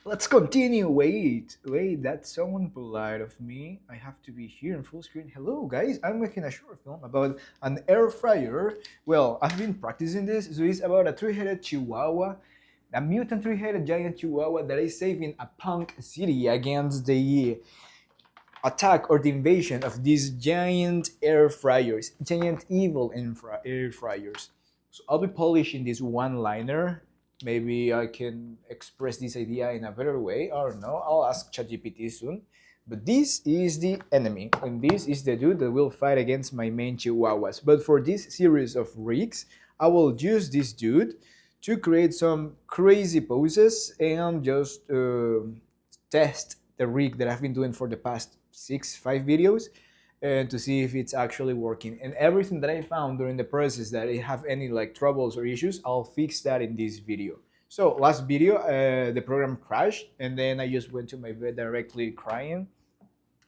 Let's continue. Wait, that's so impolite of me. I have to be here in full screen. Hello, guys. I'm making a short film about an air fryer. Well, I've been practicing this, so it's about a three-headed chihuahua, a mutant three-headed giant chihuahua that is saving a punk city against the attack or the invasion of these giant air fryers, giant evil air fryers. So I'll be polishing this one liner. Maybe I can express this idea in a better way. I don't know. I'll ask ChatGPT soon. But this is the enemy, and this is the dude that will fight against my main chihuahuas. But for this series of rigs, I will use this dude to create some crazy poses and just test the rig that I've been doing for the past five videos and to see if it's actually working. And everything that I found during the process that I have any like troubles or issues, I'll fix that in this video. So last video, the program crashed and then I just went to my bed directly crying.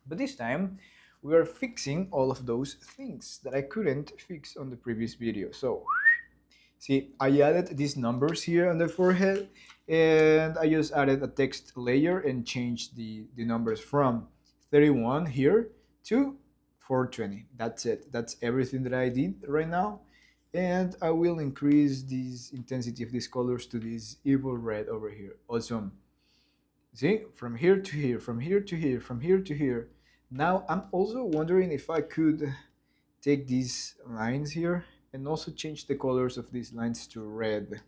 But this time, we are fixing all of those things that I couldn't fix on the previous video. So see, I added these numbers here on the forehead and I just added a text layer and changed the numbers from 31 here to 420. That's it. That's everything that I did right now. And I will increase this intensity of these colors to this evil red over here. Awesome. See, from here to here, from here to here, from here to here. Now I'm also wondering if I could take these lines here and also change the colors of these lines to red.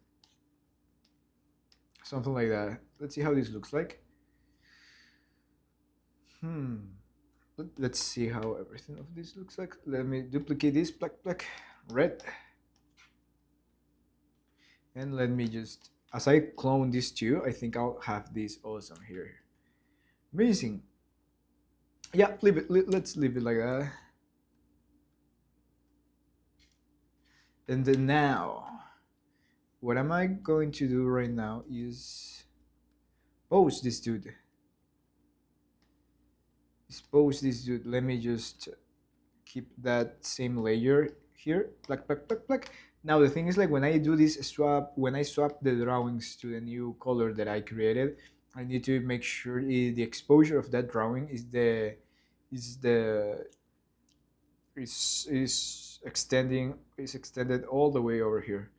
Something like that. Let's see how this looks like. Let's see how everything of this looks like. Let me duplicate this, black, red. And let me just, as I clone these two, I think I'll have this awesome here. Amazing. Yeah, leave it. Let's leave it like that. And then now, what am I going to do right now is pose this dude. Pose this dude. Let me just keep that same layer here. Black. Now the thing is, like, when I do this swap, when I swap the drawings to the new color that I created, I need to make sure the exposure of that drawing is extended all the way over here.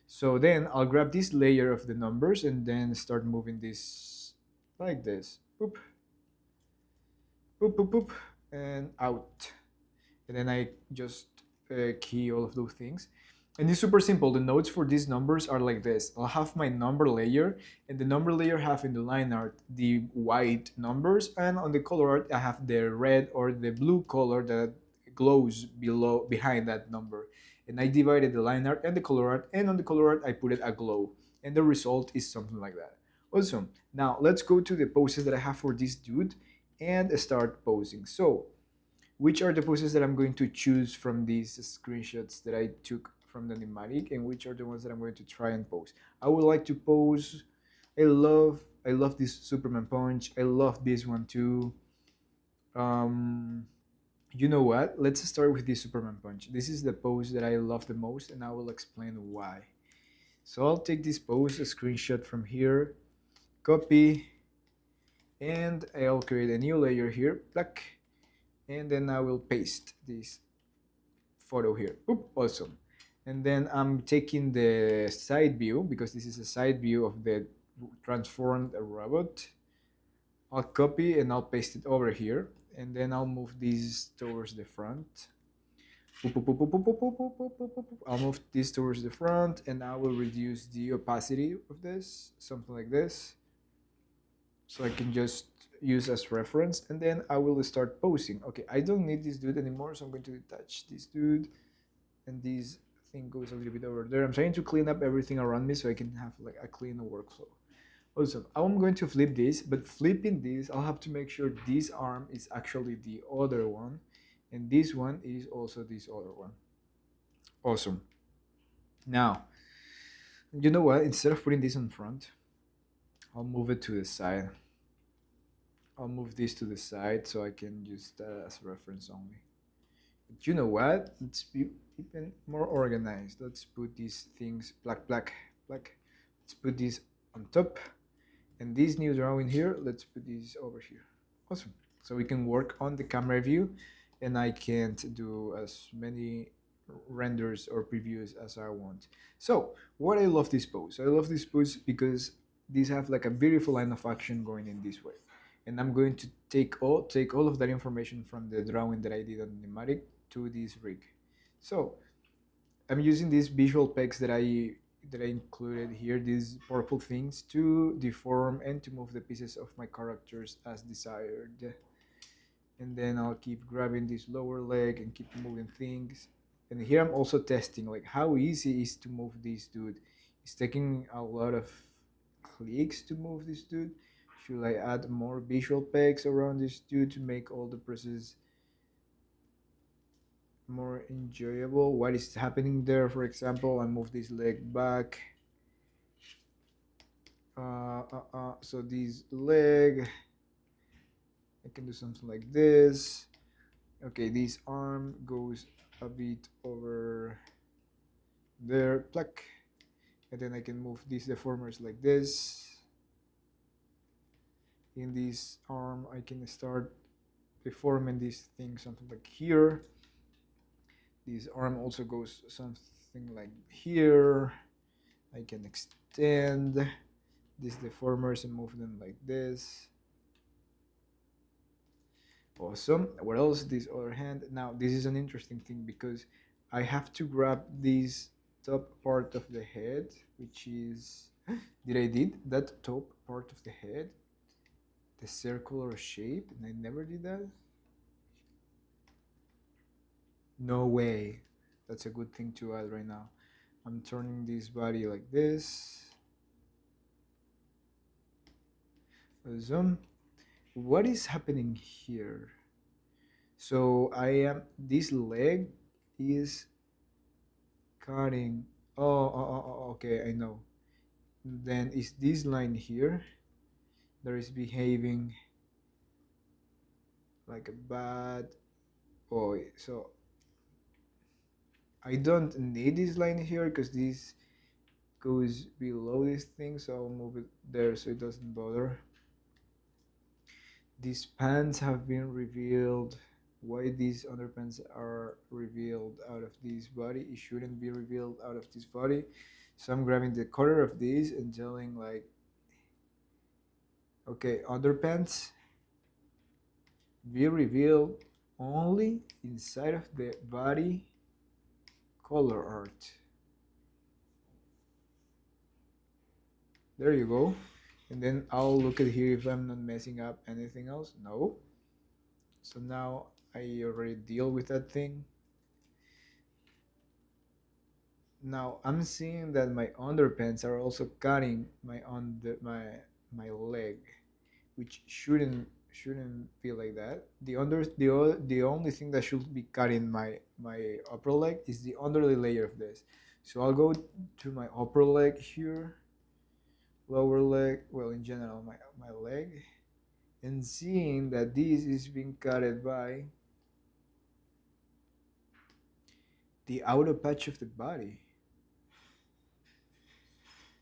So then I'll grab this layer of the numbers and then start moving this like this. Boop, boop, boop, boop, and out. And then I just key all of those things. And it's super simple. The nodes for these numbers are like this. I'll have my number layer, and the number layer have in the line art the white numbers, and on the color art I have the red or the blue color that glows behind that number. And I divided the line art and the color art, and on the color art I put it a glow. And the result is something like that. Awesome. Now let's go to the poses that I have for this dude and start posing. So which are the poses that I'm going to choose from these screenshots that I took from the Pneumatic, and which are the ones that I'm going to try and pose? I would like to pose. I love this Superman punch. I love this one too. You know what? Let's start with this Superman punch. This is the pose that I love the most, and I will explain why. So I'll take this pose, a screenshot from here, copy, and I'll create a new layer here, black, and then I will paste this photo here. Oop, awesome. And then I'm taking the side view, because this is a side view of the transformed robot. I'll copy and I'll paste it over here, and then I'll move these towards the front. I'll move this towards the front, and I will reduce the opacity of this, something like this, so I can just use as reference, and then I will start posing. Okay, I don't need this dude anymore, so I'm going to detach this dude, and this thing goes a little bit over there. I'm trying to clean up everything around me so I can have like a clean workflow. Awesome. I'm going to flip this, but flipping this, I'll have to make sure this arm is actually the other one, and this one is also this other one. Awesome. Now, you know what? Instead of putting this in front, I'll move it to the side. I'll move this to the side so I can use that as reference only. But you know what? Let's be even more organized. Let's put these things black. Let's put this on top, And this new drawing here, let's put this over here. Awesome. So we can work on the camera view, and I can't do as many renders or previews as I want. So what I love this pose. I love this pose because these have like a beautiful line of action going in this way. And I'm going to take all of that information from the drawing that I did on Pneumatic to this rig. So I'm using these visual pegs that I included here, these purple things, to deform and to move the pieces of my characters as desired. And then I'll keep grabbing this lower leg and keep moving things. And here I'm also testing like how easy is to move this dude. It's taking a lot of clicks to move this dude. Should I add more visual pegs around this dude to make all the process more enjoyable? What is happening there? For example, I move this leg back. So this leg, I can do something like this. Okay, this arm goes a bit over there, pluck, and then I can move these deformers like this. In this arm, I can start deforming this thing something like here. This arm also goes something like here. I can extend these deformers and move them like this. Awesome. What else? This other hand. Now this is an interesting thing because I have to grab this top part of the head, which is did I did that top part of the head, the circular shape, and I never did that. No way. That's a good thing to add right now. I'm turning this body like this. Zoom. What is happening here? So I am this leg is cutting. Okay, I know. Then is this line here that is behaving like a bad boy. So I don't need this line here because this goes below this thing, so I'll move it there so it doesn't bother. These pants have been revealed. Why these underpants are revealed out of this body? It shouldn't be revealed out of this body. So I'm grabbing the corner of this and telling like, okay, underpants be revealed only inside of the body color art. There you go. And then I'll look at here if I'm not messing up anything else. No. So now I already deal with that thing. Now I'm seeing that my underpants are also cutting my leg, which shouldn't be like that. The only thing that should be cutting my upper leg is the underlay layer of this. So I'll go to my upper leg here, lower leg, well in general my leg, and seeing that this is being cutted by the outer patch of the body.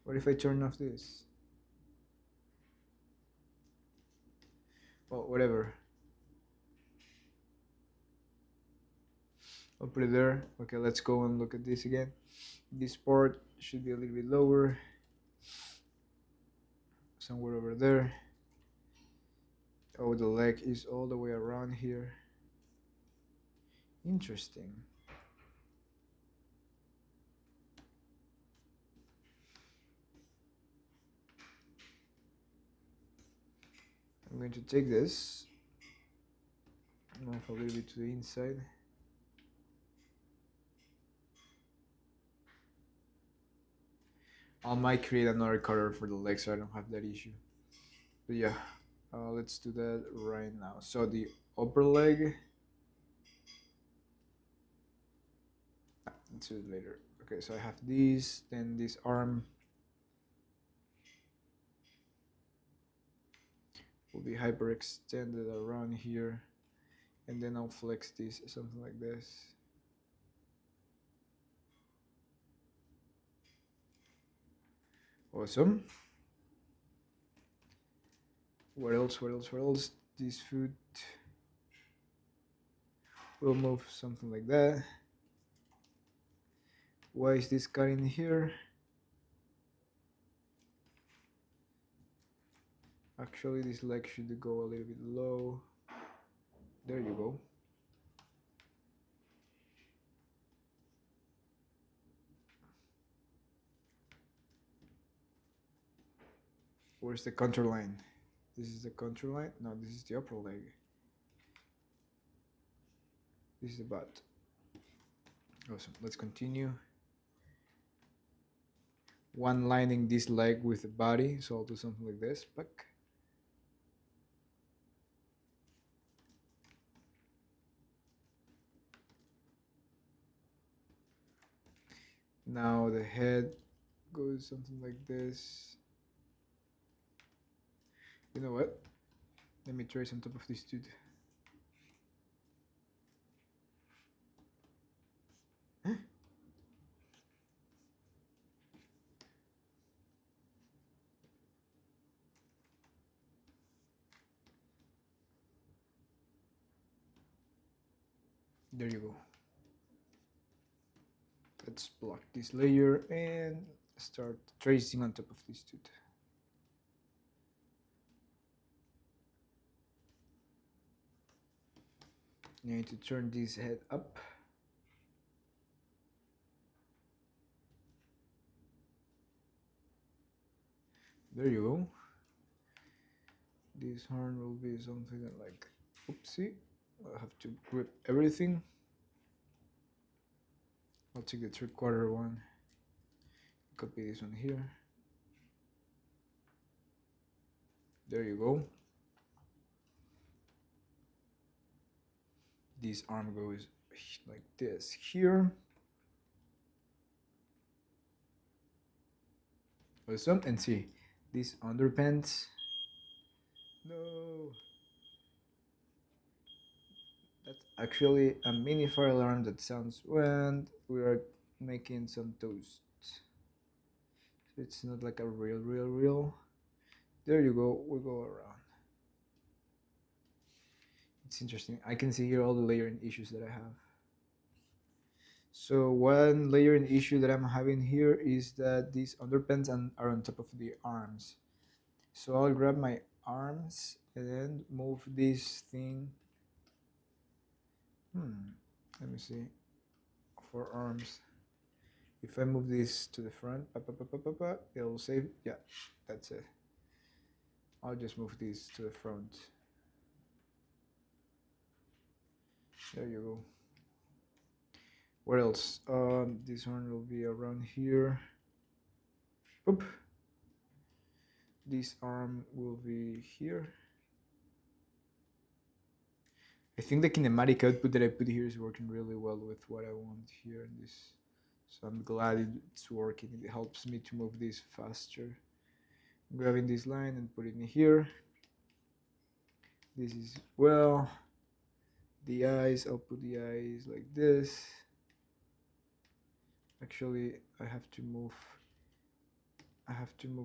What if I turn off this? Well, whatever. I'll put it there. Okay, let's go and look at this again. This part should be a little bit lower. Somewhere over there. Oh, the leg is all the way around here. Interesting. I'm going to take this, move a little bit to the inside. I might create another color for the leg so I don't have that issue. But yeah, let's do that right now. So the upper leg, let's do it later. Okay, so I have these, then this arm will be hyperextended around here, and then I'll flex this something like this. Awesome. What else? What else? What else? This food will move something like that. Why is this cutting here? Actually, this leg should go a little bit low. There you go. Where's the contour line? This is the contour line? No, this is the upper leg. This is the butt. Awesome. Let's continue. One lining this leg with the body, so I'll do something like this. Back. Now the head goes something like this. You know what? Let me trace on top of this dude. There you go. Let's block this layer and start tracing on top of this dude. You need to turn this head up. There you go. This horn will be something like, oopsie, I have to grip everything. I'll take the 3/4 one, copy this one here. There you go. This arm goes like this here. Awesome. And see, these underpants. No. That's actually a mini fire alarm that sounds when we are making some toast. So it's not like a real. There you go, we go around. It's interesting. I can see here all the layering issues that I have. So one layering issue that I'm having here is that these underpants are on top of the arms. So I'll grab my arms and then move this thing. Let me see. For arms. If I move this to the front, it'll save. Yeah, that's it. I'll just move this to the front. There you go. What else? This one will be around here. Oop. This arm will be here. I think the kinematic output that I put here is working really well with what I want here in this. So I'm glad it's working. It helps me to move this faster. I'm grabbing this line and putting it here. This is, well, the eyes, I'll put the eyes like this. Actually, I have to move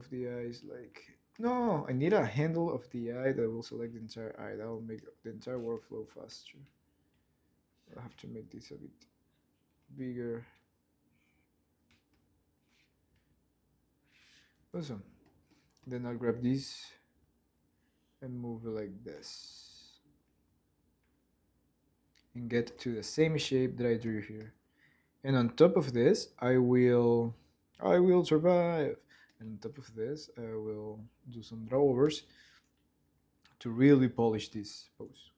the eyes like, no, I need a handle of the eye that will select the entire eye. That will make the entire workflow faster. I have to make this a bit bigger. Awesome. Then I'll grab this and move it like this and get to the same shape that I drew here. And on top of this, I will survive. And on top of this, I will do some drawovers to really polish this pose.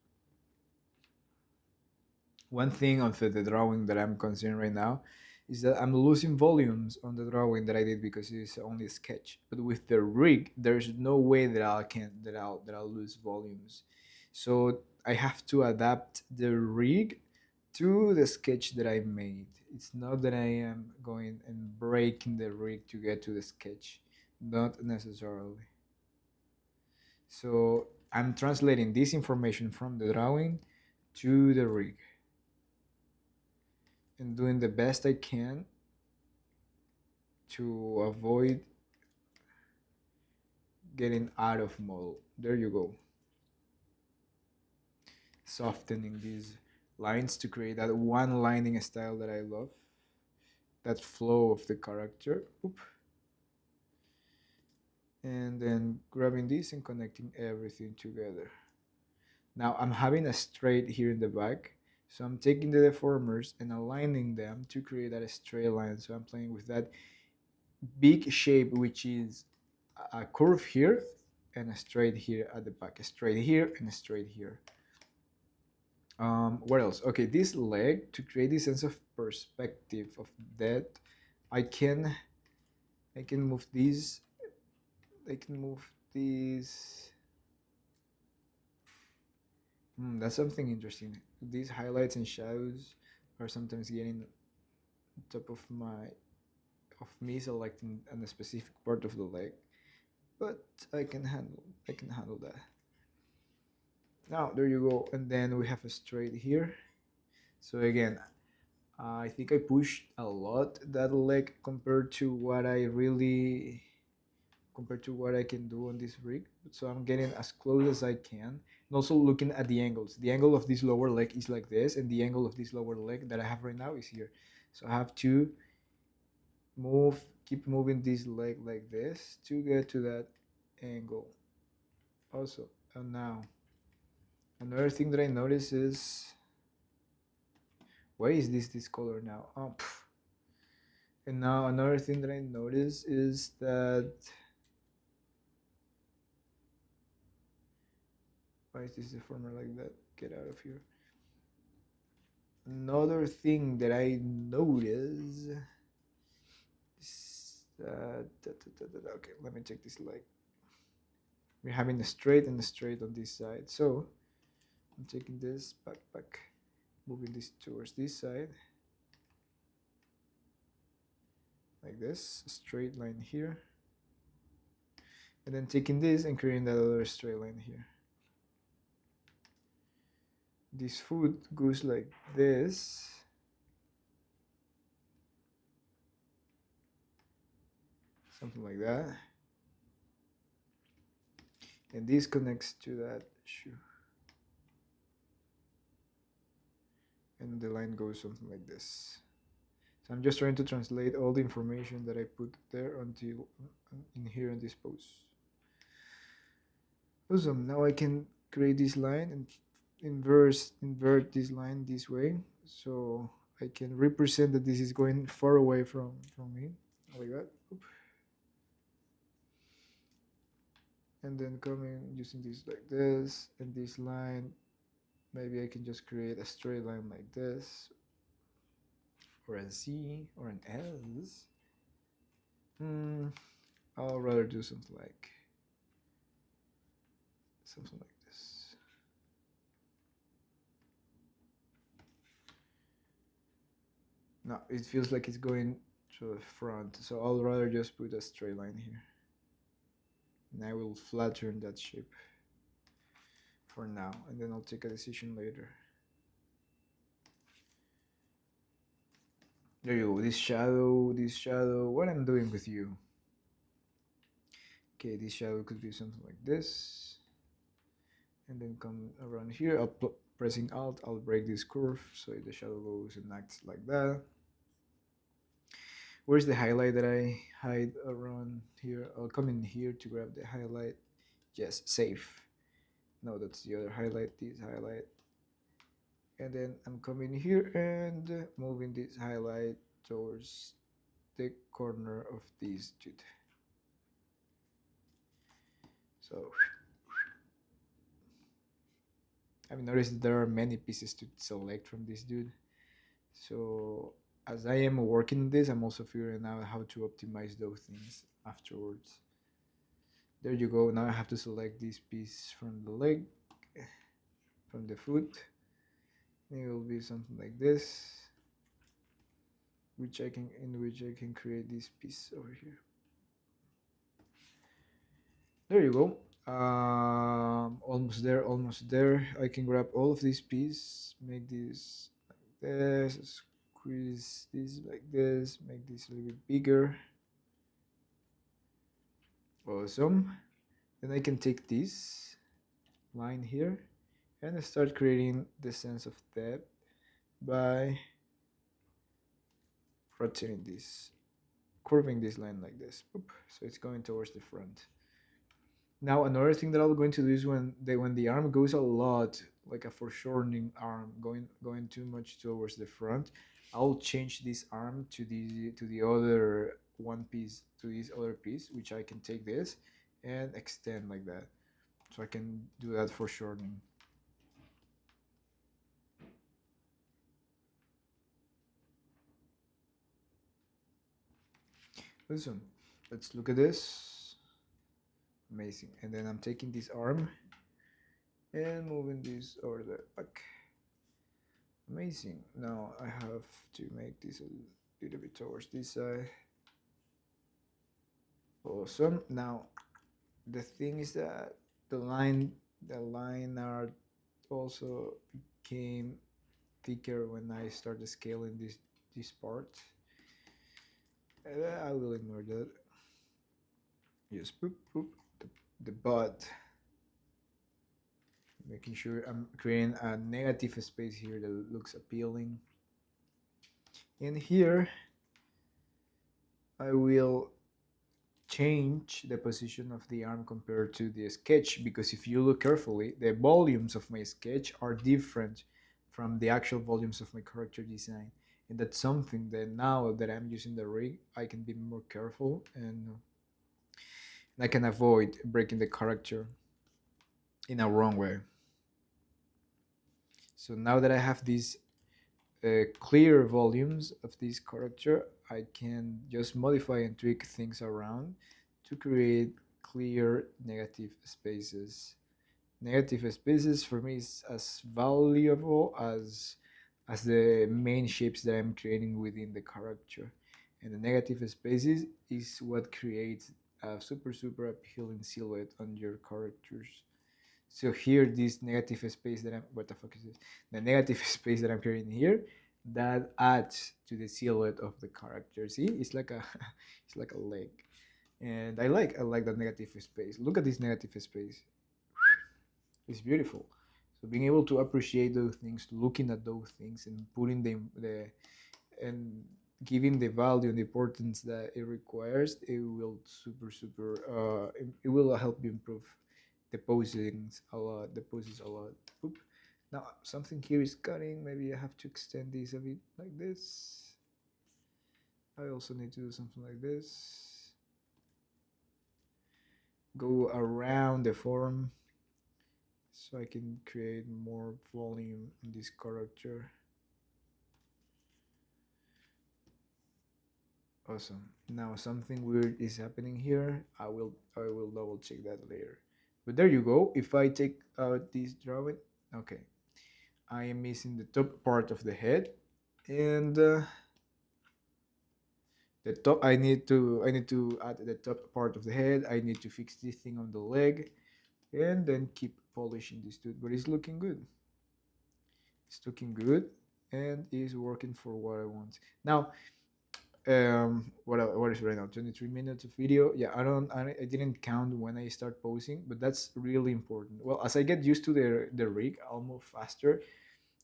One thing on the drawing that I'm considering right now is that I'm losing volumes on the drawing that I did because it's only a sketch. But with the rig, there's no way that I'll lose volumes. So I have to adapt the rig to the sketch that I made. It's not that I am going and breaking the rig to get to the sketch, not necessarily. So I'm translating this information from the drawing to the rig and doing the best I can to avoid getting out of model. There you go. Softening these lines to create that one lining style that I love. That flow of the character. Oop. And then grabbing this and connecting everything together. Now I'm having a straight here in the back. So I'm taking the deformers and aligning them to create that straight line. So I'm playing with that big shape, which is a curve here and a straight here at the back, a straight here and a straight here. What else? Okay, this leg, to create this sense of perspective of that, I can move these. I can move these. That's something interesting. These highlights and shadows are sometimes getting on top of me selecting on a specific part of the leg, but I can handle that. Now there you go, and then we have a straight here. So again, I think I pushed a lot that leg compared to what I can do on this rig. So I'm getting as close as I can, and also looking at the angles. The angle of this lower leg is like this, and the angle of this lower leg that I have right now is here. So I have to keep moving this leg like this to get to that angle. Also, and now another thing that I notice is, why is this color now? Oh, pff. And now another thing that I notice is that, why is this deformer like that? Get out of here. Another thing that I notice is that, okay, let me check this leg. We're having a straight and a straight on this side. So I'm taking this back, moving this towards this side. Like this, a straight line here. And then taking this and creating that other straight line here. This foot goes like this. Something like that. And this connects to that shoe. And the line goes something like this. So I'm just trying to translate all the information that I put there until in here in this pose. Awesome. Now I can create this line and invert this line this way, so I can represent that this is going far away from me, like that. Oop. And then coming using this like this, and this line, maybe I can just create a straight line like this, or a Z, or an S. I'll rather do something like this. No, it feels like it's going to the front, so I'll rather just put a straight line here. And I will flatten that shape for now, and then I'll take a decision later. There you go, this shadow, what I'm doing with you. Okay, this shadow could be something like this. And then come around here, pressing Alt, I'll break this curve, so the shadow goes and acts like that. Where's the highlight that I hide around here? I'll come in here to grab the highlight. Yes, save. No, that's the other highlight, this highlight. And then I'm coming here and moving this highlight towards the corner of this dude. So I've noticed that there are many pieces to select from this dude. So as I am working this, I'm also figuring out how to optimize those things afterwards. There you go. Now I have to select this piece from the leg, from the foot. It will be something like this, in which I can create this piece over here. There you go. Almost there. I can grab all of these pieces, make this like this, squeeze this like this, make this a little bit bigger. Awesome. Then I can take this line here and I start creating the sense of depth by rotating this, curving this line like this. Boop. So it's going towards the front. Now another thing that I'm going to do is when the arm goes a lot, like a foreshortening arm, going too much towards the front, I'll change this arm to the other one piece, to this other piece, which I can take this and extend like that. So I can do that foreshortening. Listen, let's look at this. Amazing. And then I'm taking this arm and moving this over the back. Amazing. Now I have to make this a little bit towards this side. Awesome. Now the thing is that the line art also became thicker when I started scaling this part. I will ignore that. Yes, boop boop. The butt. Making sure I'm creating a negative space here that looks appealing. And here I will change the position of the arm compared to the sketch, because if you look carefully, the volumes of my sketch are different from the actual volumes of my character design. And that's something that now that I'm using the rig, I can be more careful and I can avoid breaking the character in a wrong way. So now that I have these clear volumes of this character, I can just modify and tweak things around to create clear negative spaces. Negative spaces for me is as valuable as the main shapes that I'm creating within the character. And the negative spaces is what creates a super appealing silhouette on your characters. So here, this negative space that I'm, what the fuck is this? The negative space that I'm creating here, that adds to the silhouette of the character. See, it's like a, it's like a leg, and I like that negative space. Look at this negative space. It's beautiful. So being able to appreciate those things, looking at those things, and putting them the and giving the value and the importance that it requires, it will it will help you improve the posings a lot, the poses a lot. Oop. Now something here is cutting. Maybe I have to extend this a bit like this. I also need to do something like this. Go around the form so I can create more volume in this character. Awesome. Now something weird is happening here. I will double check that later. But there you go. If I take out this drawing, okay, I am missing the top part of the head, and the top. I need to add the top part of the head. I need to fix this thing on the leg, and then keep polishing this dude. But it's looking good. It's looking good, and is working for what I want. Now what is right now, 23 minutes of video. Yeah, I didn't count when I start posing, but that's really important. Well, as I get used to the rig, I'll move faster,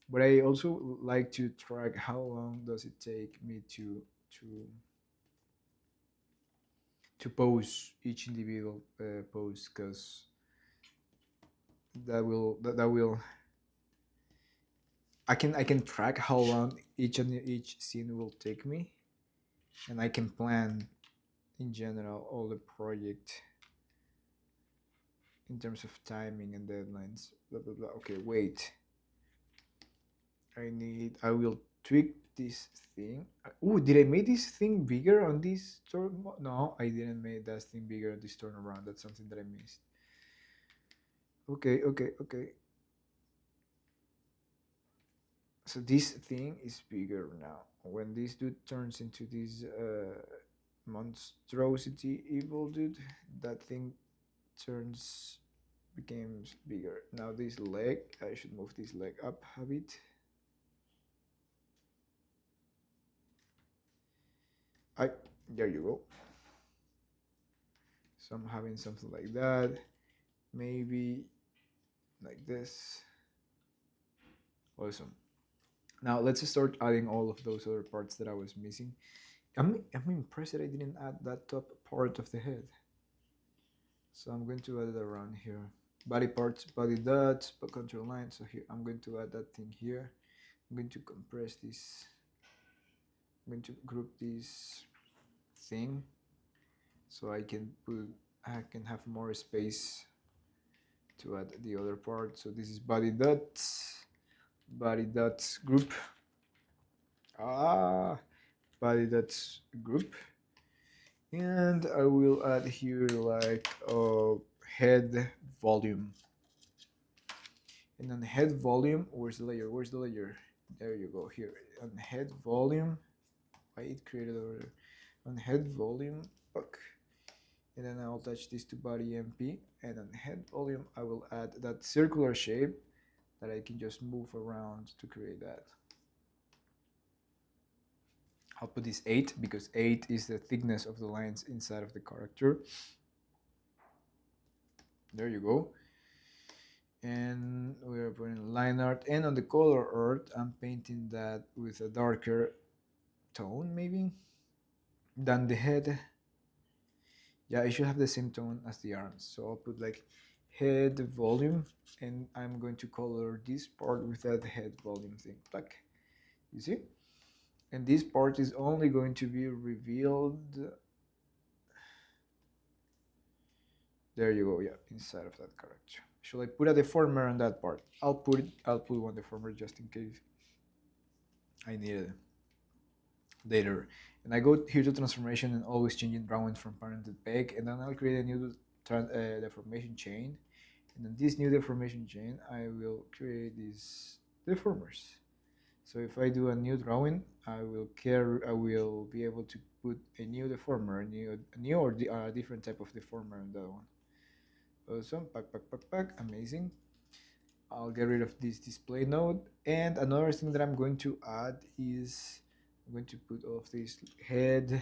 but I also like to track how long does it take me to to pose each individual pose, because that will I can track how long each scene will take me, and I can plan in general all the project in terms of timing and deadlines. Blah blah blah. Okay, wait. I will tweak this thing. Oh, did I make this thing bigger on this turn? No, I didn't make that thing bigger on this turnaround. That's something that I missed. Okay. So this thing is bigger now. When this dude turns into this monstrosity evil dude, that thing turns becomes bigger. Now this leg, I should move this leg up a bit. I There you go. So I'm having something like that. maybe like this. Awesome. Now let's start adding all of those other parts that I was missing. I'm impressed that I didn't add that top part of the head. So I'm going to add it around here. Body parts, body dots, but control line. So here I'm going to add that thing here. I'm going to compress this. I'm going to group this thing so I can have more space to add the other part. So this is body dots group. Body dots group. And I will add here like head volume. And on head volume, where's the layer? Where's the layer? There you go, here. On head volume, why it created over there? On head volume, fuck. And then I'll attach this to body MP. And on head volume, I will add that circular shape that I can just move around to create that. I'll put this 8 because 8 is the thickness of the lines inside of the character. There you go. And we're putting line art, and on the color art I'm painting that with a darker tone maybe than the head. Yeah, it should have the same tone as the arms, so I'll put like head volume, and I'm going to color this part with that head volume thing, like, you see? And this part is only going to be revealed, there you go, yeah, inside of that character. Should I put a deformer on that part? I'll put one deformer just in case I need it later. And I go here to transformation and always changing drawing from parent to peg, and then I'll create a new deformation chain. And on this new deformation chain, I will create these deformers. So if I do a new drawing, I will be able to put a new deformer, a new or a different type of deformer on that one. Awesome, pack, amazing. I'll get rid of this display node. And another thing that I'm going to add is I'm going to put all of this head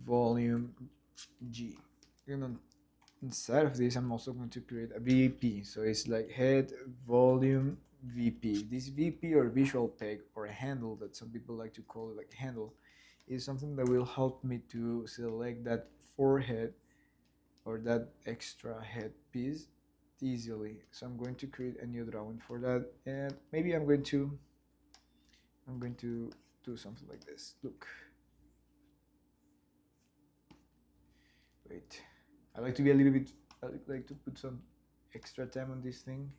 volume G. And on, inside of this, I'm also going to create a VP. So it's like head volume VP. This VP or visual peg or a handle that some people like to call it like handle is something that will help me to select that forehead or that extra head piece easily. So I'm going to create a new drawing for that, and maybe I'm going to do something like this. Look, wait, I like to be a little bit, I like to put some extra time on this thing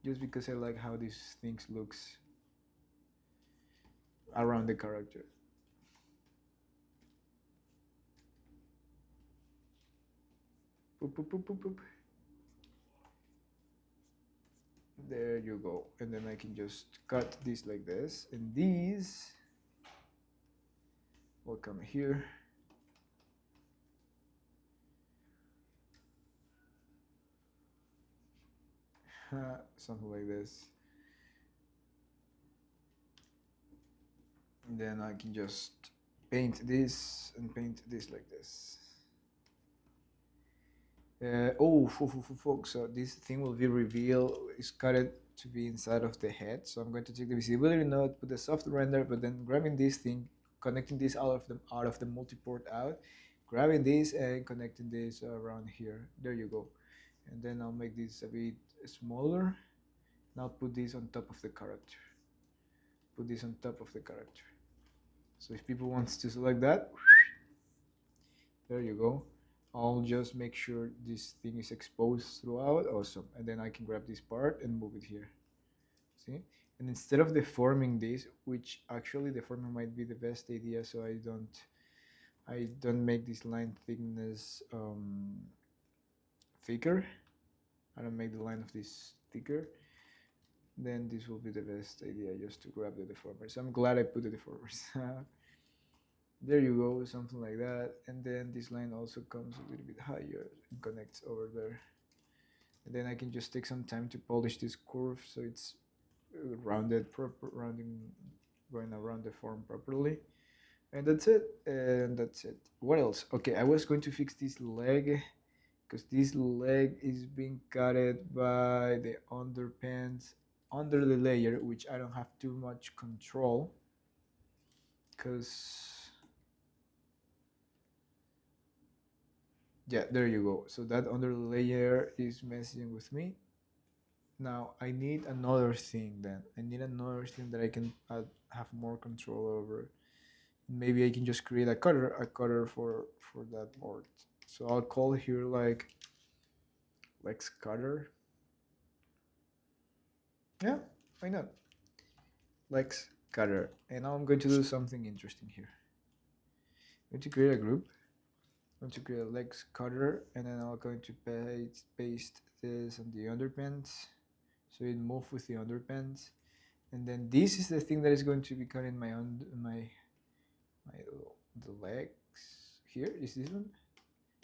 just because I like how these things looks around the character. Boop, boop, boop, boop, boop. There you go. And then I can just cut this like this, and these will come here. Something like this. And then I can just paint this and paint this like this. Folks, so this thing will be revealed, is cut it to be inside of the head. So I'm going to take the visibility node, put the soft render, but then grabbing this thing, connecting this out of the multiport out, grabbing this and connecting this around here. There you go. And then I'll make this a bit smaller, and I'll put this on top of the character. Put this on top of the character. So if people want to select that, there you go. I'll just make sure this thing is exposed throughout. Awesome. And then I can grab this part and move it here. See? And instead of deforming this, which actually deforming might be the best idea, so I don't make this line thickness thicker. I don't make the line of this thicker. Then this will be the best idea, just to grab the deformers. I'm glad I put the deformers. There you go, something like that. And then this line also comes a little bit higher and connects over there. And then I can just take some time to polish this curve so it's rounded, going around the form properly. And that's it. What else? Okay, I was going to fix this leg because this leg is being cutted by the underpants under the layer, which I don't have too much control, because yeah, there you go. So that under layer is messing with me. Now I need another thing. Then I need another thing that I can have more control over. Maybe I can just create a cutter for that part. So I'll call here like Lex cutter. Yeah, why not? Lex cutter. And now I'm going to do something interesting here. I'm going to create a group. I'm going to create a Lex cutter, and then I'm going to paste this on the underpants, so it moves with the underpants. And then this is the thing that is going to be cutting my the legs. Here is this one.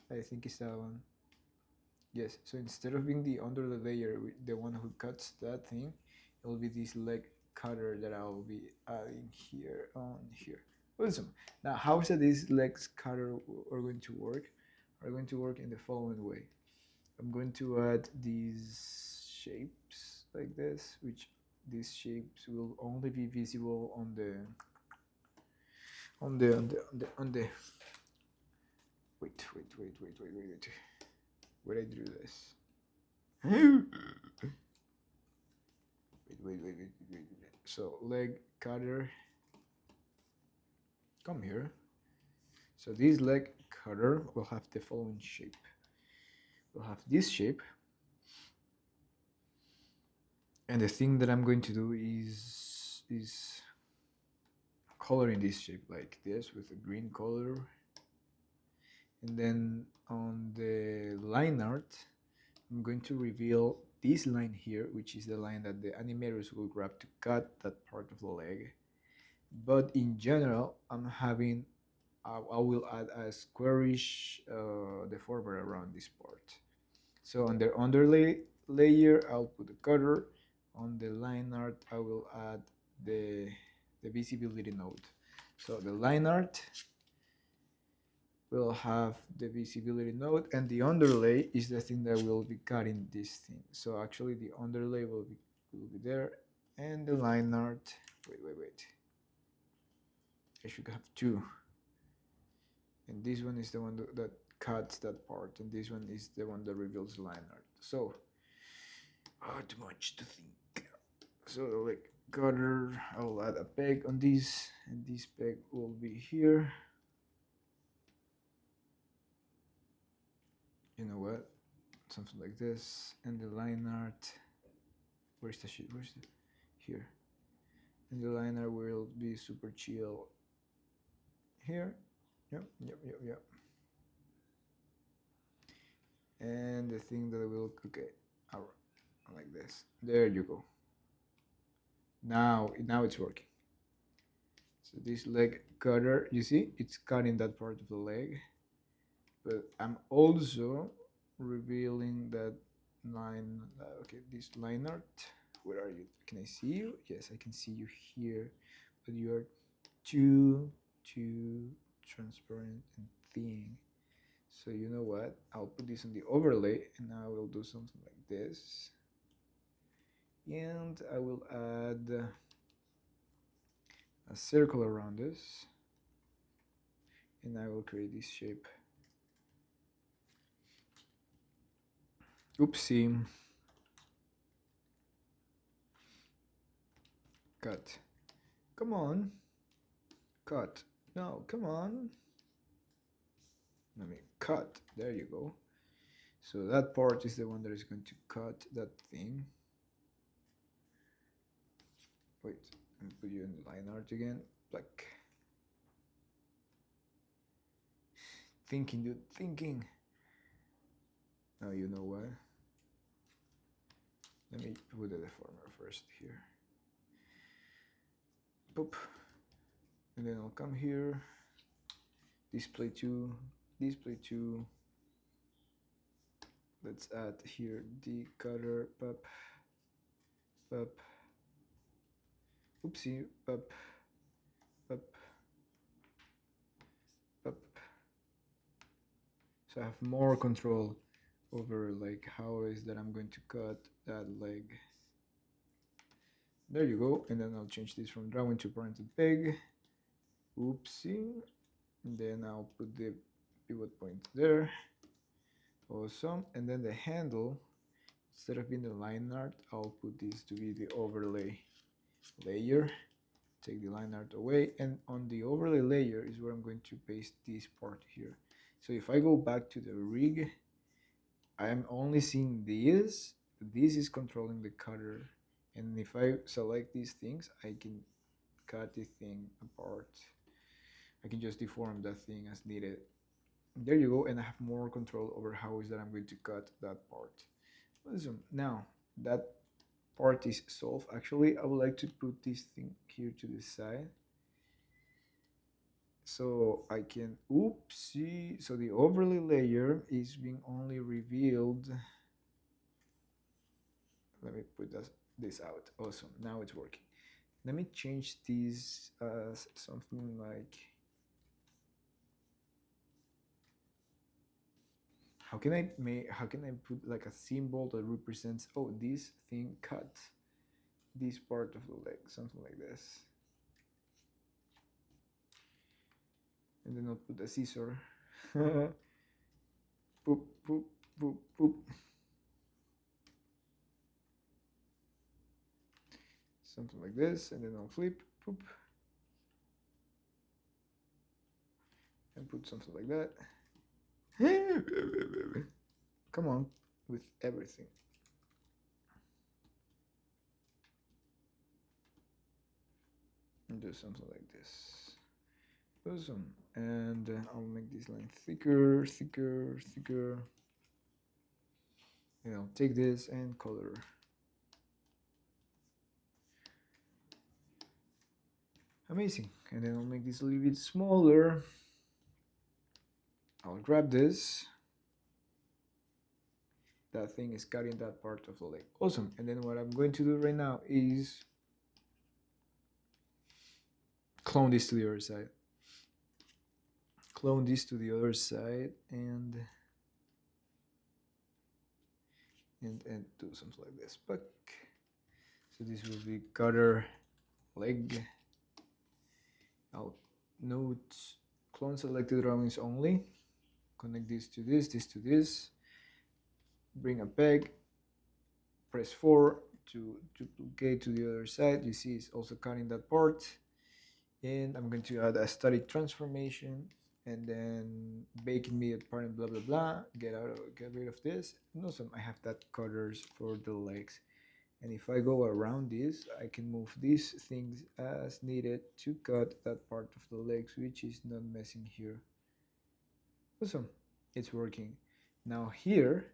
I think it's that one. Yes, so instead of being the under the layer, the one who cuts that thing, it will be this leg cutter that I will be adding here on here. Awesome. Now, how is that these legs cutter are going to work? Are going to work in the following way. I'm going to add these shapes like this, which these shapes will only be visible on the wait. Where I drew this. Wait. So leg cutter, come here. So this leg cutter will have the following shape. We'll have this shape. And the thing that I'm going to do is coloring this shape like this with a green color. And then on the line art, I'm going to reveal this line here, which is the line that the animators will grab to cut that part of the leg. But in general, I will add a squarish deformer around this part. So on the underlay layer, I'll put the cutter. On the line art, I will add the visibility node. So the line art will have the visibility node, and the underlay is the thing that will be cutting this thing. So actually the underlay will be there, and the line art, wait. I should have two. And this one is the one that cuts that part, and this one is the one that reveals the line art. So, too much to think. So like cutter, I'll add a peg on this, and this peg will be here. You know what? Something like this, and the line art. Where's the shit? Where's the here? And the line art will be super chill. Here, yep. And the thing that will like this. There you go. Now it's working. So this leg cutter, you see, it's cutting that part of the leg, but I'm also revealing that line. Okay, this line art. Where are you? Can I see you? Yes, I can see you here, but you are too transparent and thin. So you know what? I'll put this on the overlay, and I will do something like this. And I will add a circle around this, and I will create this shape. Oopsie. Cut. Come on. Cut. No, come on. Let me cut. There you go. So that part is the one that is going to cut that thing. Wait, let me put you in the line art again. Like, thinking, dude, thinking. Now you know what? Let me put the deformer first here. Boop. And then I'll come here. Display 2. Let's add here the cutter. Pop. Oopsie. Pop. So I have more control over like how is that I'm going to cut that leg. There you go. And then I'll change this from drawing to parented peg. Oopsie. And then I'll put the pivot point there. Awesome. And then the handle, instead of being the line art, I'll put this to be the overlay layer. Take the line art away, and on the overlay layer is where I'm going to paste this part here. So if I go back to the rig, I am only seeing this. This is controlling the cutter, and if I select these things, I can cut the thing apart. I can just deform that thing as needed. There you go, and I have more control over how is that I'm going to cut that part. Awesome. Now that part is solved. Actually, I would like to put this thing here to the side so I can, oopsie, so the overlay layer is being only revealed. Let me put this out. Awesome, now it's working. Let me change this as something like, how can I put like a symbol that represents, oh, this thing cut this part of the leg, something like this. And then I'll put a scissor. Boop, boop, boop, boop. Something like this, and then I'll flip, poop, and put something like that. Come on, with everything. And do something like this. Awesome. And I'll make this line thicker, thicker, thicker. And I'll take this and color. Amazing. And then I'll make this a little bit smaller. I'll grab this. That thing is cutting that part of the leg. Awesome. And then what I'm going to do right now is clone this to the other side. Clone this to the other side and do something like this. But so this will be cutter leg. I'll note clone selected drawings only. Connect this to this to this. Bring a peg. Press 4 to duplicate to the other side. You see it's also cutting that part. And I'm going to add a static transformation and then bake immediate parent blah blah blah. Get rid of this. And awesome, I have that cutters for the legs. And if I go around this, I can move these things as needed to cut that part of the legs, which is not messing here. Awesome, it's working. Now here,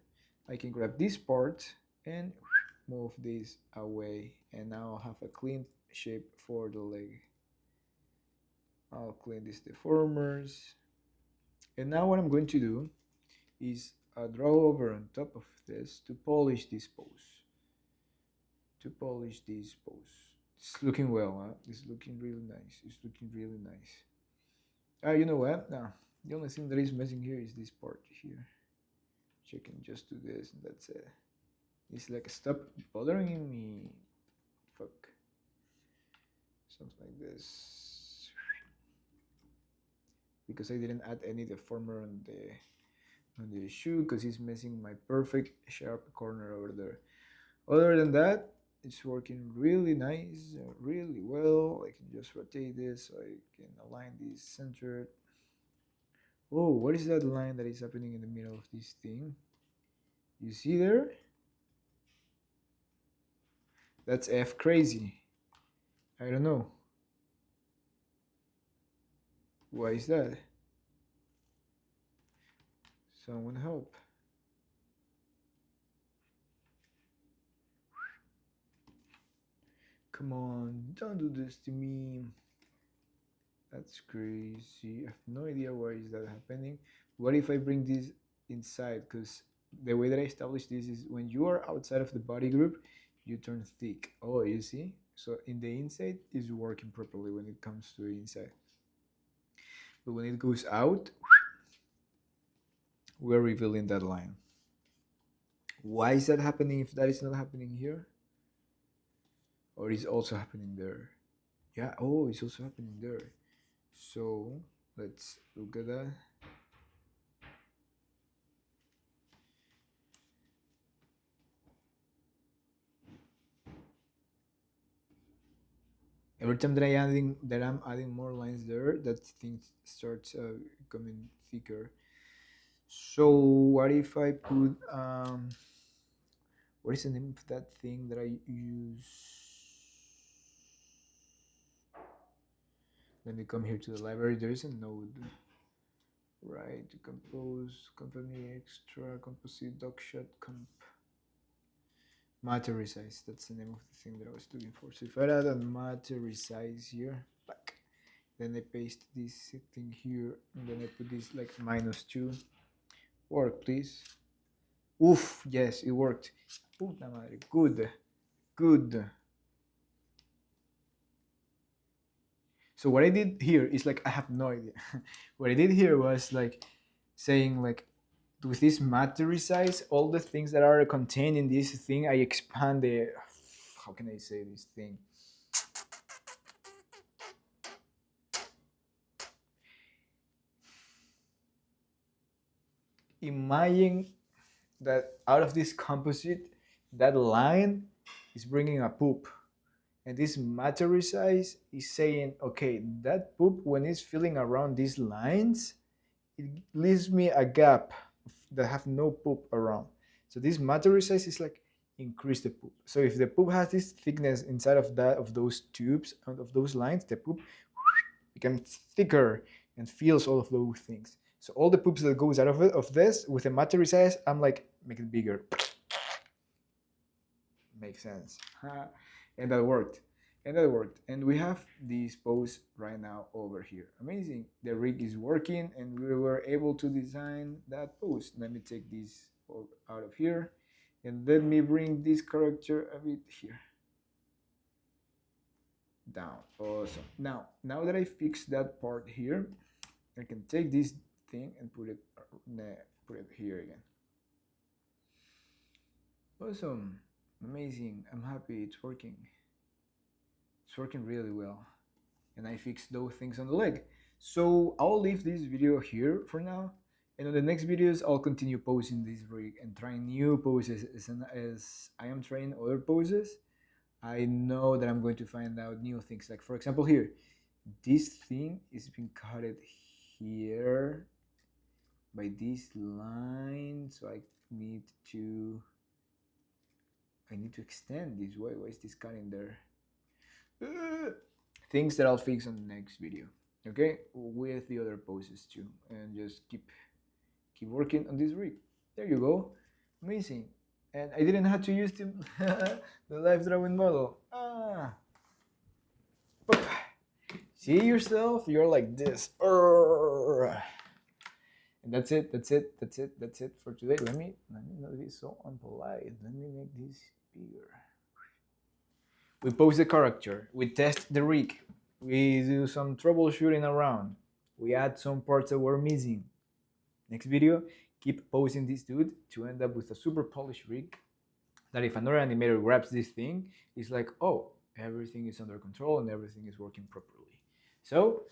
I can grab this part and move this away, and now I'll have a clean shape for the leg. I'll clean these deformers. And now what I'm going to do is draw over on top of this to polish this pose. It's looking well, huh? It's looking really nice. It's looking really nice. You know what? No, the only thing that is missing here is this part here. Which I can just do this and that's it. It's like, stop bothering me. Fuck. Something like this. Because I didn't add any deformer on the shoe because it's missing my perfect sharp corner over there. Other than that, it's working really nice, really well. I can just rotate this so I can align this centered. Oh, what is that line that is happening in the middle of this thing? You see there? That's F crazy. I don't know. Why is that? Someone help. Come on, don't do this to me. That's crazy. I have no idea why is that happening. What if I bring this inside? Because the way that I establish this is when you are outside of the body group, you turn thick. Oh, you see? So in the inside is working properly when it comes to the inside. But when it goes out, we're revealing that line. Why is that happening if that is not happening here? Or is also happening there? Yeah, oh, it's also happening there. So let's look at that. Every time that I'm adding more lines there, that thing starts becoming thicker. So what if I put what is the name of that thing that I use? Let me come here to the library. There is a node, right? To compose, company extra, composite, docshot, comp. Matter resize. That's the name of the thing that I was looking for. So if I add a matter resize here, back, then I paste this thing here, and then I put this like -2. Work, please. Oof, yes, it worked. Puta madre. Good, good. So what I did here is like I have no idea. What I did here was like saying like with this matter resize, all the things that are contained in this thing, I expand the. How can I say this thing? Imagine that out of this composite, that line is bringing a poop. And this matter resize is saying, okay, that poop, when it's filling around these lines, it leaves me a gap that have no poop around. So this matter resize is like increase the poop. So if the poop has this thickness inside of that of those tubes of those lines, the poop becomes thicker and feels all of those things. So all the poops that goes out of it of this with a matter resize, I'm like make it bigger. Makes sense. And that worked. And that worked. And we have this pose right now over here. Amazing. The rig is working and we were able to design that pose. Let me take this out of here and let me bring this character a bit here. Down. Awesome. Now that I fixed that part here, I can take this thing and put it here again. Awesome. Amazing. I'm happy it's working. It's working really well. And I fixed those things on the leg. So I'll leave this video here for now. And on the next videos, I'll continue posing this rig and trying new poses as I am trying other poses. I know that I'm going to find out new things. Like for example here, this thing is being cut here by this line. So I need to extend this. Why is this cutting there? Things that I'll fix on the next video, okay, with the other poses too, and just keep working on this rig. There you go. Amazing. And I didn't have to use the the live drawing model. See yourself, you're like this. And that's it for today. Let me not be so unpolite. Let me make this bigger. We pose the character, we test the rig, we do some troubleshooting around, we add some parts that were missing. Next video, keep posing this dude to end up with a super polished rig that if another animator grabs this thing, it's like, oh, everything is under control and everything is working properly. So,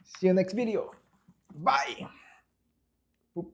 see you next video. Bye! Boop.